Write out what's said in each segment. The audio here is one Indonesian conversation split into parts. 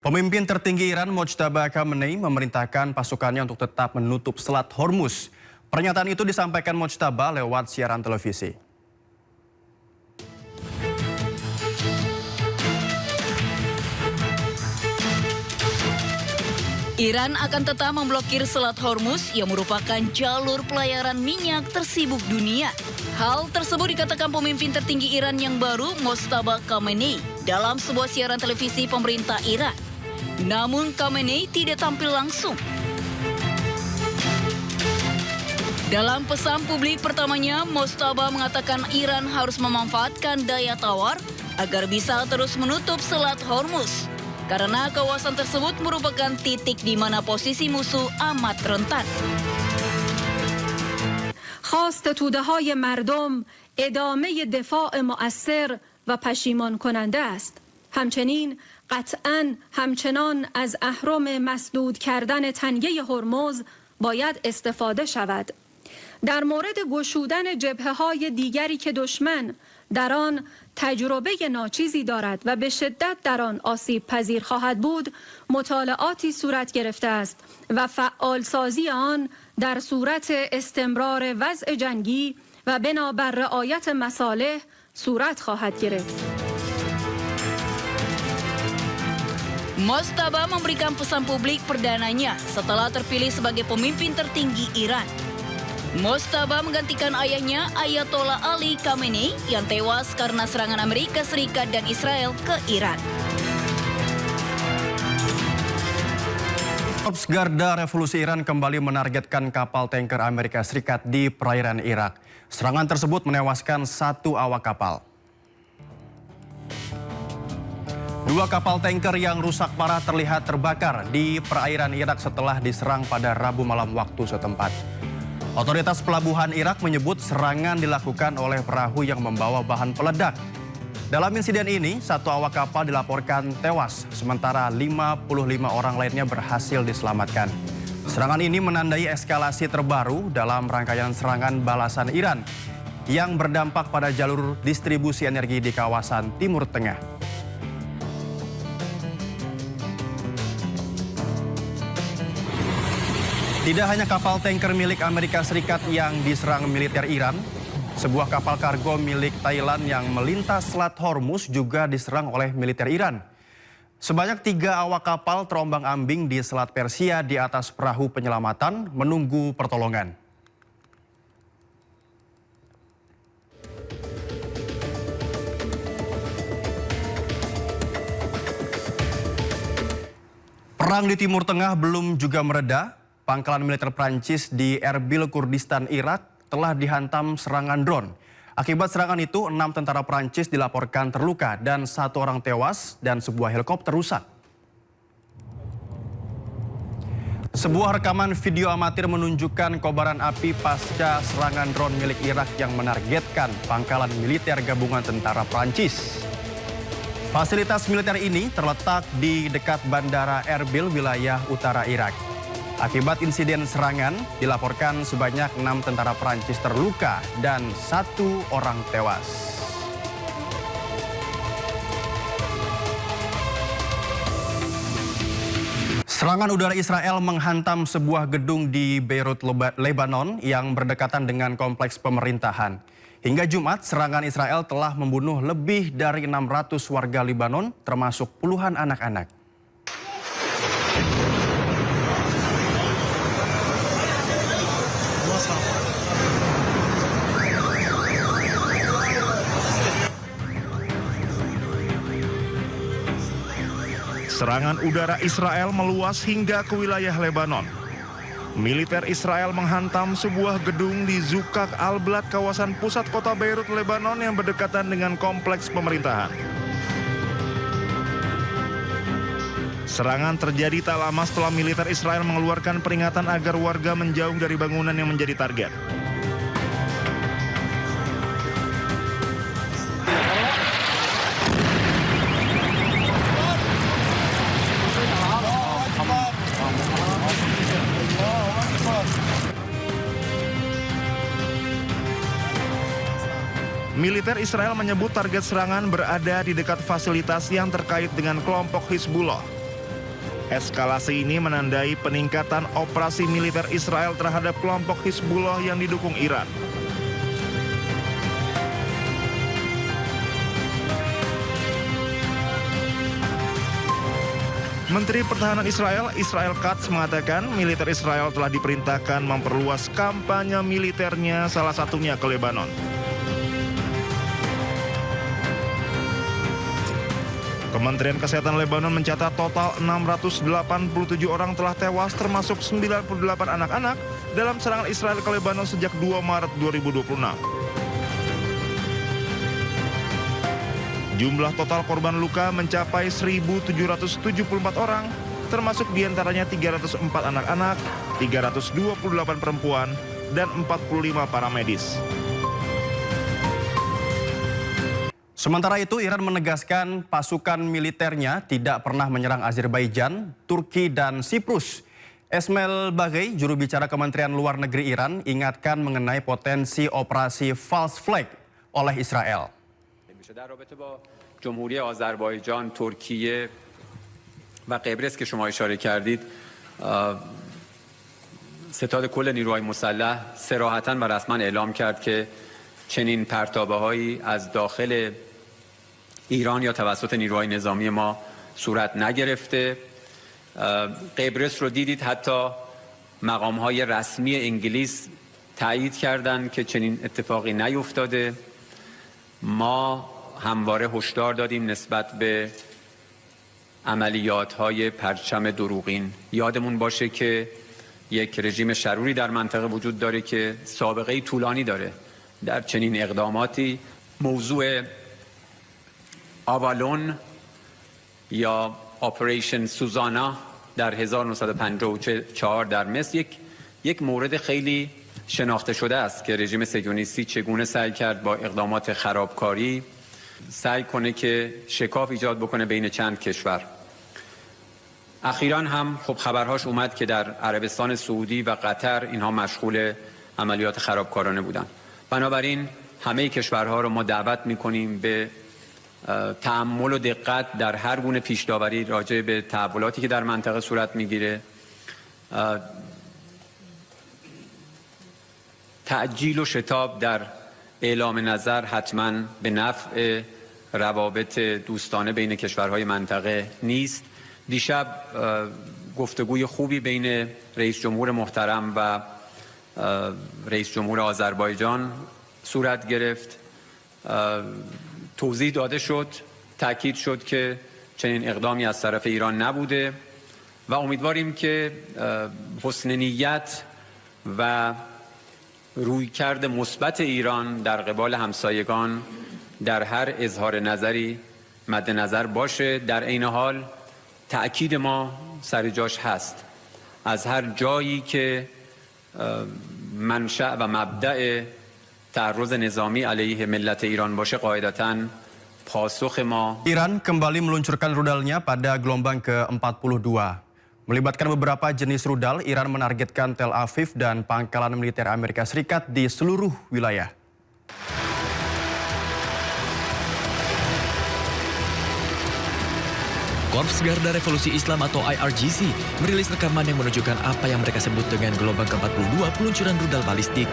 Pemimpin tertinggi Iran Mojtaba Khamenei memerintahkan pasukannya untuk tetap menutup Selat Hormuz. Pernyataan itu disampaikan Mojtaba lewat siaran televisi. Iran akan tetap memblokir Selat Hormuz yang merupakan jalur pelayaran minyak tersibuk dunia. Hal tersebut dikatakan pemimpin tertinggi Iran yang baru, Mojtaba Khamenei, dalam sebuah siaran televisi pemerintah Iran. Namun Khamenei tidak tampil langsung. Dalam pesan publik pertamanya, Mojtaba mengatakan Iran harus memanfaatkan daya tawar agar bisa terus menutup Selat Hormuz. Karena kawasan tersebut merupakan titik di mana posisi musuh amat rentan. خواست توده‌های مردم ادامه دفاع مؤثر و پشیمان کننده است. همچنین قطعاً همچنان از اهرم مسدود کردن تنگه هرمز باید استفاده شود. در مورد گشودن جبهه‌های دیگری که دشمن در آن تجربه ناچیزی دارد و به شدت در آن آسیب پذیر خواهد بود، مطالعاتی صورت گرفته است و فعالسازی آن در صورت استمرار وضع جنگی و بنابر رعایت مصالح صورت خواهد گرفت. Mojtaba memberikan pesan publik perdananya setelah terpilih sebagai pemimpin tertinggi Iran. Mojtaba menggantikan ayahnya Ayatollah Ali Khamenei yang tewas karena serangan Amerika Serikat dan Israel ke Iran. Korps Garda Revolusi Iran kembali menargetkan kapal tanker Amerika Serikat di perairan Irak. Serangan tersebut menewaskan 1 awak kapal. 2 kapal tanker yang rusak parah terlihat terbakar di perairan Irak setelah diserang pada Rabu malam waktu setempat. Otoritas pelabuhan Irak menyebut serangan dilakukan oleh perahu yang membawa bahan peledak. Dalam insiden ini, 1 awak kapal dilaporkan tewas, sementara 55 orang lainnya berhasil diselamatkan. Serangan ini menandai eskalasi terbaru dalam rangkaian serangan balasan Iran yang berdampak pada jalur distribusi energi di kawasan Timur Tengah. Tidak hanya kapal tanker milik Amerika Serikat yang diserang militer Iran, sebuah kapal kargo milik Thailand yang melintas Selat Hormuz juga diserang oleh militer Iran. Sebanyak 3 awak kapal terombang-ambing di Selat Persia di atas perahu penyelamatan menunggu pertolongan. Perang di Timur Tengah belum juga mereda. Pangkalan militer Prancis di Erbil, Kurdistan, Irak telah dihantam serangan drone. Akibat serangan itu, 6 tentara Prancis dilaporkan terluka dan 1 orang tewas dan sebuah helikopter rusak. Sebuah rekaman video amatir menunjukkan kobaran api pasca serangan drone milik Irak yang menargetkan pangkalan militer gabungan tentara Prancis. Fasilitas militer ini terletak di dekat Bandara Erbil, wilayah utara Irak. Akibat insiden serangan, dilaporkan sebanyak 6 tentara Prancis terluka dan 1 orang tewas. Serangan udara Israel menghantam sebuah gedung di Beirut, Lebanon yang berdekatan dengan kompleks pemerintahan. Hingga Jumat, serangan Israel telah membunuh lebih dari 600 warga Lebanon, termasuk puluhan anak-anak. Serangan udara Israel meluas hingga ke wilayah Lebanon. Militer Israel menghantam sebuah gedung di Zukak Al-Balad, kawasan pusat kota Beirut, Lebanon yang berdekatan dengan kompleks pemerintahan. Serangan terjadi tak lama setelah militer Israel mengeluarkan peringatan agar warga menjauh dari bangunan yang menjadi target. Militer Israel menyebut target serangan berada di dekat fasilitas yang terkait dengan kelompok Hizbullah. Eskalasi ini menandai peningkatan operasi militer Israel terhadap kelompok Hizbullah yang didukung Iran. Menteri Pertahanan Israel, Israel Katz, mengatakan militer Israel telah diperintahkan memperluas kampanye militernya, salah satunya ke Lebanon. Kementerian Kesehatan Lebanon mencatat total 687 orang telah tewas, termasuk 98 anak-anak dalam serangan Israel ke Lebanon sejak 2 Maret 2026. Jumlah total korban luka mencapai 1.774 orang, termasuk diantaranya 304 anak-anak, 328 perempuan, dan 45 para medis. Sementara itu, Iran menegaskan pasukan militernya tidak pernah menyerang Azerbaijan, Turki, dan Siprus. Esmail Baghei, juru bicara Kementerian Luar Negeri Iran, ingatkan mengenai potensi operasi false flag oleh Israel. در رابطه با جمهوری آذربایجان، ترکیه و قبرس که شما اشاره کردید، ستاد کل نیروهای مسلح صراحتاً و رسما اعلام کرد که چنین پرتابه‌هایی از داخل ایران یا توسط نیروهای نظامی ما صورت نگرفته. قبرس رو دیدید، حتی مقام‌های رسمی انگلیس تایید کردند که چنین اتفاقی نیفتاده. ما همواره هشدار دادیم نسبت به عملیات‌های پرچم دروغین. یادمون باشه که یک رژیم شروری در منطقه وجود داره که سابقه طولانی داره در چنین اقداماتی. موضوع آوالون یا اپریشن سوزانا در 1954 در مصر یک مورد خیلی شناخته شده است که رژیم صهیونیستی چگونه سعی کرد با اقدامات خرابکاری سعی کنه که شکاف ایجاد بکنه بین چند کشور. اخیراً هم خب خبرهاش اومد که در عربستان سعودی و قطر اینها مشغول عملیات خرابکارانه بودن. بنابراین همه کشورها رو ما دعوت میکنیم به تأمل و دقت در هر گونه پیش‌داوری راجع به تحولاتی که در منطقه صورت میگیره. تعجیل و شتاب در اعلام نظر حتما به نفع روابط دوستانه بین کشورهای منطقه نیست. دیشب گفتگوی خوبی بین رئیس جمهور محترم و رئیس جمهور آذربایجان صورت گرفت. توضیح داده شد، تاکید شد که چنین اقدامی از طرف ایران نبوده و امیدواریم که حسن نیت و رویکرد مثبت ایران در قبال همسایگان در هر اظهار نظری مد نظر باشه. در عین حال تأکید ما سر جاش هست، از هر جایی که منشأ و مبدأ تعرض نظامی علیه ملت ایران باشه قاعدتاً پاسخ ما. Iran kembali meluncurkan rudalnya pada gelombang ke-42. Melibatkan beberapa jenis rudal, Iran menargetkan Tel Aviv dan pangkalan militer Amerika Serikat di seluruh wilayah. Korps Garda Revolusi Islam atau IRGC merilis rekaman yang menunjukkan apa yang mereka sebut dengan gelombang ke-42 peluncuran rudal balistik.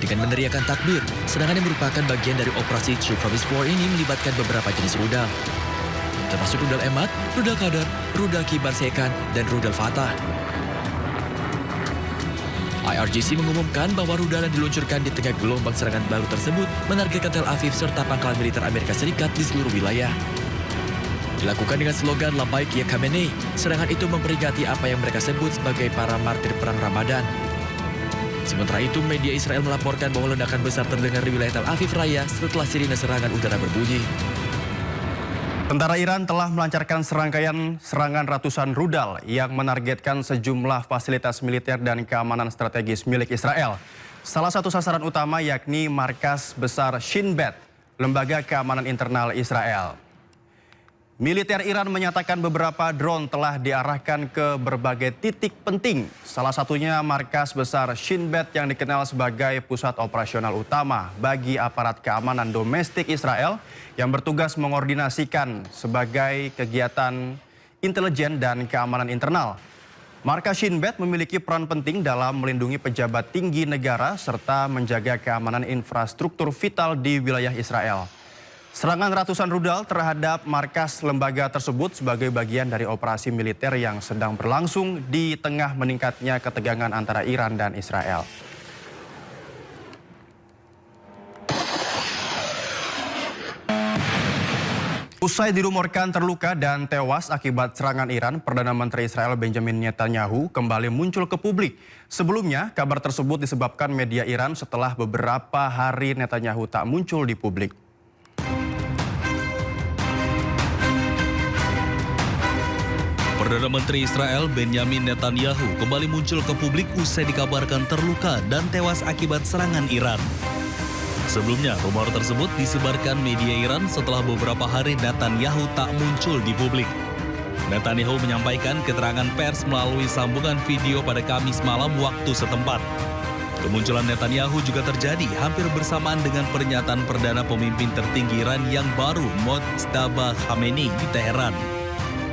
Dengan meneriakan takbir, serangan yang merupakan bagian dari operasi True Promise War ini melibatkan beberapa jenis rudal, termasuk rudal Emad, rudal Qadar, rudal Kibar Sekan, dan rudal Fatah. IRGC mengumumkan bahwa rudal yang diluncurkan di tengah gelombang serangan baru tersebut menargetkan Tel Aviv serta pangkalan militer Amerika Serikat di seluruh wilayah. Dilakukan dengan slogan Labaik Ya Khamenei, serangan itu memperingati apa yang mereka sebut sebagai para martir perang Ramadan. Sementara itu, media Israel melaporkan bahwa ledakan besar terdengar di wilayah Tel Aviv Raya setelah sirine serangan udara berbunyi. Tentara Iran telah melancarkan serangkaian serangan ratusan rudal yang menargetkan sejumlah fasilitas militer dan keamanan strategis milik Israel. Salah satu sasaran utama yakni markas besar Shin Bet, lembaga keamanan internal Israel. Militer Iran menyatakan beberapa drone telah diarahkan ke berbagai titik penting. Salah satunya markas besar Shin Bet yang dikenal sebagai pusat operasional utama bagi aparat keamanan domestik Israel yang bertugas mengordinasikan sebagai kegiatan intelijen dan keamanan internal. Markas Shin Bet memiliki peran penting dalam melindungi pejabat tinggi negara serta menjaga keamanan infrastruktur vital di wilayah Israel. Serangan ratusan rudal terhadap markas lembaga tersebut sebagai bagian dari operasi militer yang sedang berlangsung di tengah meningkatnya ketegangan antara Iran dan Israel. Usai dirumorkan terluka dan tewas akibat serangan Iran, Perdana Menteri Israel Benjamin Netanyahu kembali muncul ke publik. Sebelumnya, kabar tersebut disebabkan media Iran setelah beberapa hari Netanyahu tak muncul di publik. Perdana Menteri Israel Benjamin Netanyahu kembali muncul ke publik usai dikabarkan terluka dan tewas akibat serangan Iran. Sebelumnya, rumor tersebut disebarkan media Iran setelah beberapa hari Netanyahu tak muncul di publik. Netanyahu menyampaikan keterangan pers melalui sambungan video pada Kamis malam waktu setempat. Kemunculan Netanyahu juga terjadi hampir bersamaan dengan pernyataan Perdana Pemimpin tertinggi Iran yang baru, Mojtaba Khamenei, di Teheran.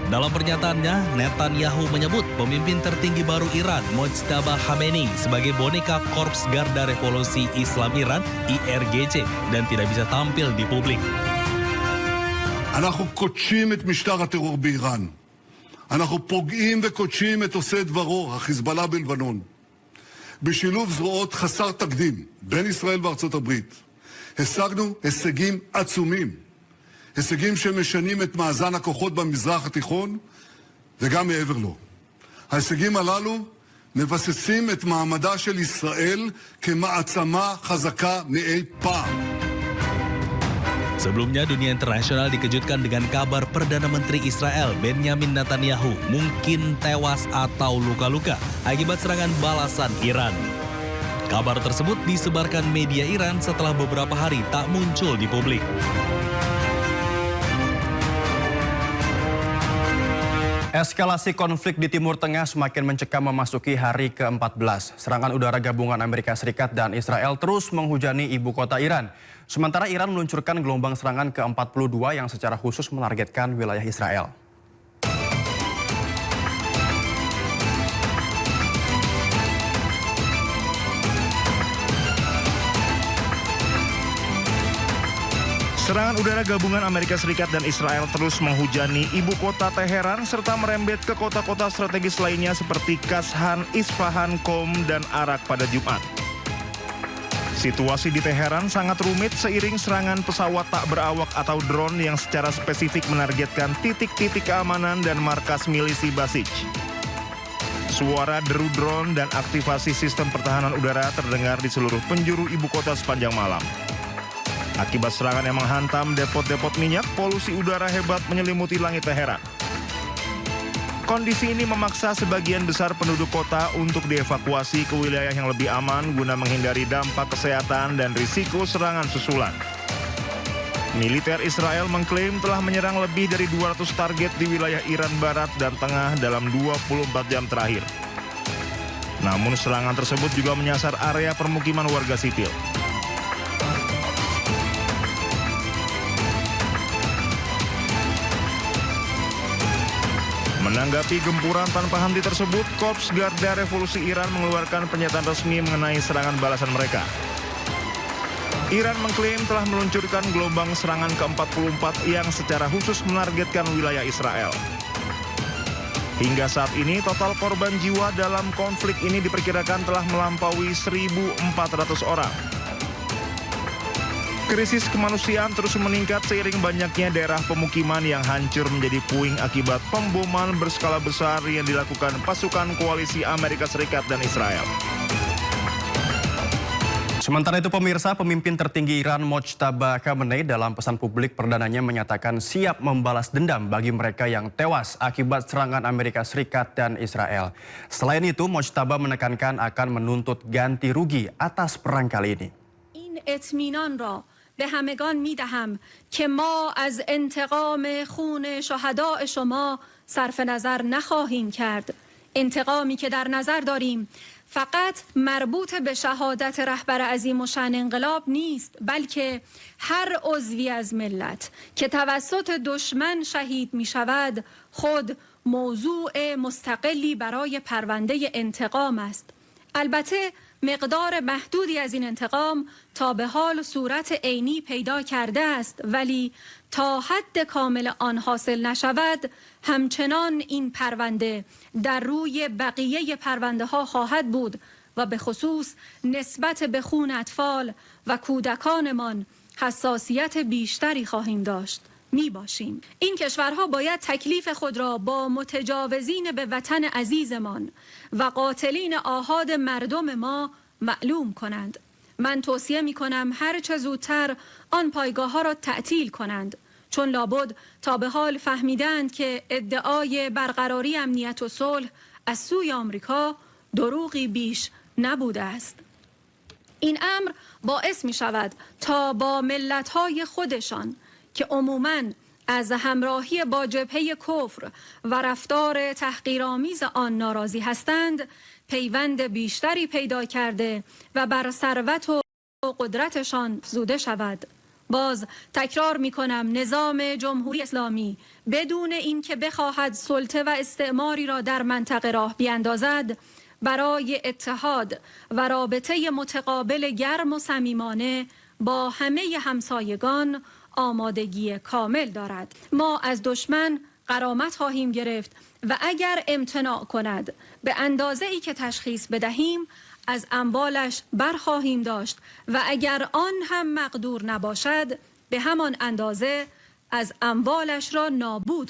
Dalam pernyataannya, Netanyahu menyebut pemimpin tertinggi baru Iran, Mojtaba Khamenei, sebagai boneka Korps Garda Revolusi Islam Iran, IRGC, dan tidak bisa tampil di publik. אנחנו קודשים את משטר הטרור באיראן. אנחנו פוגעים וקודשים את עושה דברו, החיזבאללה בלבנון. בשילוב זרועות חסר תקדים בין ישראל וארצות הברית, השגנו הישגים עצומים. הישגים שמשנים את מאזן הכוחות במזרח התיכון וגם מעבר לו. ההישגים הללו מבססים את מעמדה של ישראל כמעצמה חזקה מאי פעם. Sebelumnya, dunia internasional dikejutkan dengan kabar Perdana Menteri Israel Benjamin Netanyahu mungkin tewas atau luka-luka akibat serangan balasan Iran. Kabar tersebut disebarkan media Iran setelah beberapa hari tak muncul di publik. Eskalasi konflik di Timur Tengah semakin mencekam memasuki hari ke-14. Serangan udara gabungan Amerika Serikat dan Israel terus menghujani ibu kota Iran. Sementara Iran meluncurkan gelombang serangan ke-42 yang secara khusus menargetkan wilayah Israel. Serangan udara gabungan Amerika Serikat dan Israel terus menghujani ibu kota Teheran serta merembet ke kota-kota strategis lainnya seperti Kashan, Isfahan, Qom, dan Arak pada Jumat. Situasi di Teheran sangat rumit seiring serangan pesawat tak berawak atau drone yang secara spesifik menargetkan titik-titik keamanan dan markas milisi Basij. Suara deru drone dan aktivasi sistem pertahanan udara terdengar di seluruh penjuru ibu kota sepanjang malam. Akibat serangan yang menghantam depot-depot minyak, polusi udara hebat menyelimuti langit Teheran. Kondisi ini memaksa sebagian besar penduduk kota untuk dievakuasi ke wilayah yang lebih aman guna menghindari dampak kesehatan dan risiko serangan susulan. Militer Israel mengklaim telah menyerang lebih dari 200 target di wilayah Iran Barat dan Tengah dalam 24 jam terakhir. Namun serangan tersebut juga menyasar area permukiman warga sipil. Menanggapi gempuran tanpa henti tersebut, Korps Garda Revolusi Iran mengeluarkan pernyataan resmi mengenai serangan balasan mereka. Iran mengklaim telah meluncurkan gelombang serangan ke-44 yang secara khusus menargetkan wilayah Israel. Hingga saat ini, total korban jiwa dalam konflik ini diperkirakan telah melampaui 1.400 orang. Krisis kemanusiaan terus meningkat seiring banyaknya daerah pemukiman yang hancur menjadi puing akibat pemboman berskala besar yang dilakukan pasukan koalisi Amerika Serikat dan Israel. Sementara itu pemirsa, pemimpin tertinggi Iran Mojtaba Khamenei dalam pesan publik perdananya menyatakan siap membalas dendam bagi mereka yang tewas akibat serangan Amerika Serikat dan Israel. Selain itu, Mojtaba menekankan akan menuntut ganti rugi atas perang kali ini. این اطمینان را به همگان می دهم که ما از انتقام خون شهداء شما صرف نظر نخواهیم کرد. انتقامی که در نظر داریم فقط مربوط به شهادت رهبر عظیم الشأن انقلاب نیست، بلکه هر عضوی از ملت که توسط دشمن شهید می شود خود موضوع مستقلی برای پرونده انتقام است. البته مقدار محدودی از این انتقام تا به حال صورت عینی پیدا کرده است، ولی تا حد کامل آن حاصل نشود همچنان این پرونده در روی بقیه پرونده ها خواهد بود و به خصوص نسبت به خون اطفال و کودکانمان حساسیت بیشتری خواهیم داشت. می باشیم. این کشورها باید تکلیف خود را با متجاوزین به وطن عزیزمان و قاتلین آحاد مردم ما معلوم کنند. من توصیه می کنم هر چه زودتر آن پایگاه ها را تعطیل کنند، چون لابد تا به حال فهمیدند که ادعای برقراری امنیت و صلح از سوی آمریکا دروغی بیش نبوده است. این امر باعث می شود تا با ملت‌های خودشان که عموماً از همراهی با جبهه کفر و رفتار تحقیرآمیز آن ناراضی هستند، پیوند بیشتری پیدا کرده و بر ثروت و قدرتشان افزوده شود. باز تکرار می کنم نظام جمهوری اسلامی بدون اینکه بخواهد سلطه و استعماری را در منطقه راه بیاندازد، برای اتحاد و رابطه متقابل گرم و صمیمانه با همه همسایگان آمادگی کامل دارد. ما از دشمن غرامت خواهیم گرفت و اگر امتناع کند به اندازه‌ای که تشخیص بدهیم از اموالش برخواهیم داشت و اگر آن هم مقدور نباشد به همان اندازه از اموالش را نابود